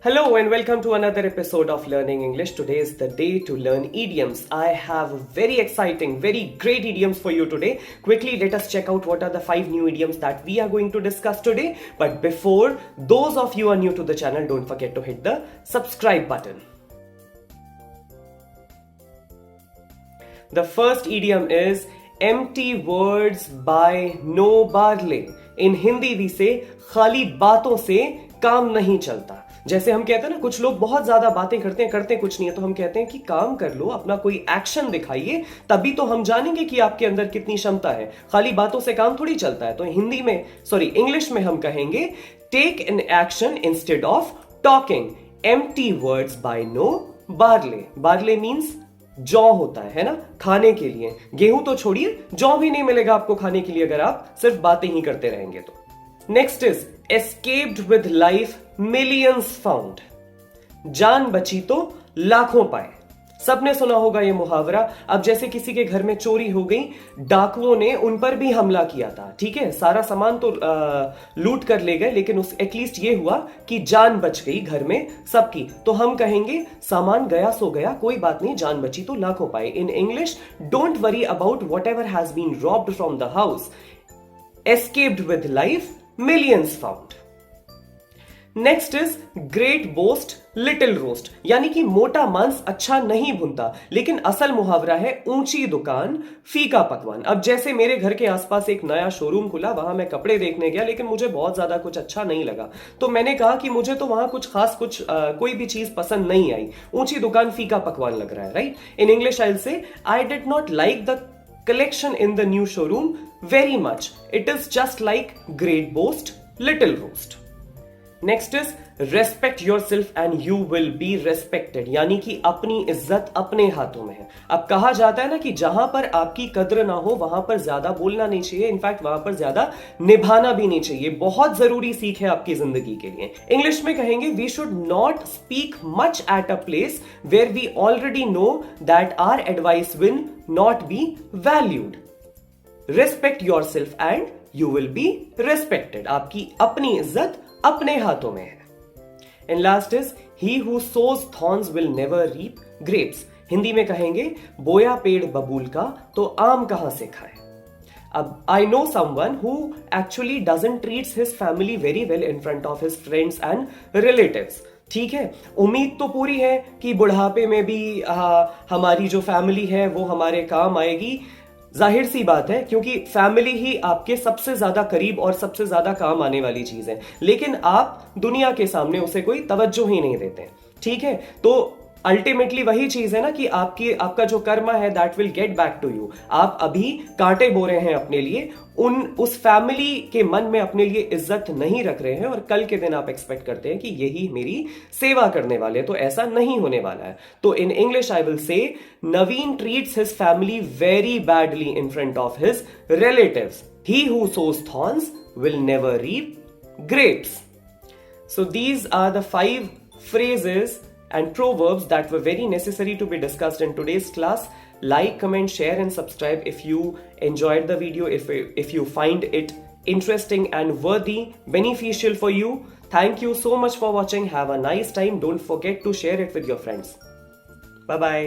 Hello and welcome to another episode of Learning English. Today is the day to learn idioms. I have very exciting, very great idioms for you today. Quickly, let us check out what are the 5 new idioms that we are going to discuss today. But before, those of you are new to the channel, don't forget to hit the subscribe button. The first idiom is empty words by no barley. In Hindi we say खाली बातों से काम नहीं चलता. जैसे हम कहते हैं ना, कुछ लोग बहुत ज्यादा बातें करते कुछ नहीं है, तो हम कहते हैं कि काम कर लो, अपना कोई एक्शन दिखाइए, तभी तो हम जानेंगे कि आपके अंदर कितनी क्षमता है. खाली बातों से काम थोड़ी चलता है. तो इंग्लिश में हम कहेंगे take an action instead of talking. Empty words by no barley. Barley means जौ होता है ना, खाने के लिए. गेहूं तो छोड़िए, जौ भी नहीं मिलेगा आपको खाने के लिए अगर आप सिर्फ बातें ही करते रहेंगे तो. Next is escaped with life millions found. जान बची तो लाखों पाए. सबने सुना होगा ये मुहावरा. अब जैसे किसी के घर में चोरी हो गई, डाकुओं ने उन पर भी हमला किया था. ठीक है, सारा सामान तो लूट कर ले गए, लेकिन एटलीस्ट ये हुआ कि जान बच गई घर में सबकी. तो हम कहेंगे सामान गया सो गया, कोई बात नहीं, जान बची तो लाखों पाए. In English, don't worry about whatever has been robbed from the house. Escaped with life millions found. Next is great boast little roast. यानी कि मोटा मांस अच्छा नहीं भुनता, लेकिन असल मुहावरा है ऊंची दुकान फीका पकवान. अब जैसे मेरे घर के आसपास एक नया शोरूम खुला, वहां मैं कपड़े देखने गया, लेकिन मुझे बहुत ज्यादा कुछ अच्छा नहीं लगा. तो मैंने कहा कि मुझे तो वहां कुछ खास कोई भी चीज पसंद नहीं आई. ऊंची दुकान फीका पकवान लग रहा है, right? In English I will से I did not like the collection in the new showroom very much. It is just like great boast, little roast. Next is respect yourself and you will be respected. यानी कि अपनी इज्जत अपने हाथों में है. अब कहा जाता है ना कि जहां पर आपकी कद्र ना हो वहां पर ज्यादा बोलना नहीं चाहिए. इनफैक्ट वहां पर ज्यादा निभाना भी नहीं चाहिए. बहुत जरूरी सीख है आपकी जिंदगी के लिए. इंग्लिश में कहेंगे we should not speak much at a place where we already know that our advice will not be valued. Respect yourself and you will be respected. आपकी अपनी इज्जत अपने हाथों में है. And last is he who sows thorns will never reap grapes. Hindi में कहेंगे बोया पेड़ बबूल का तो आम कहां से खाए. अब I know someone who actually doesn't treats his family very well in front of his friends and relatives. ठीक है, उम्मीद तो पूरी है कि बुढ़ापे में भी हमारी जो फैमिली है वो हमारे काम आएगी. जाहिर सी बात है, क्योंकि फैमिली ही आपके सबसे ज्यादा करीब और सबसे ज्यादा काम आने वाली चीज है, लेकिन आप दुनिया के सामने उसे कोई तवज्जो ही नहीं देते. ठीक है, तो अल्टीमेटली वही चीज है ना कि आपका जो कर्मा है that will get back to you. आप अभी कांटे बो रहे हैं अपने लिए, उस फैमिली के मन में अपने लिए इज्जत नहीं रख रहे हैं, और कल के दिन आप एक्सपेक्ट करते हैं कि यही मेरी सेवा करने वाले. तो ऐसा नहीं होने वाला है. तो in English I will say Naveen treats his family very badly in front of his relatives. He who sows thorns will never reap grapes. So these are the 5 phrases and proverbs that were very necessary to be discussed in today's class. Like, comment, share and subscribe if you enjoyed the video, if you find it interesting and worthy, beneficial for you. Thank you so much for watching. Have a nice time. Don't forget to share it with your friends. Bye bye.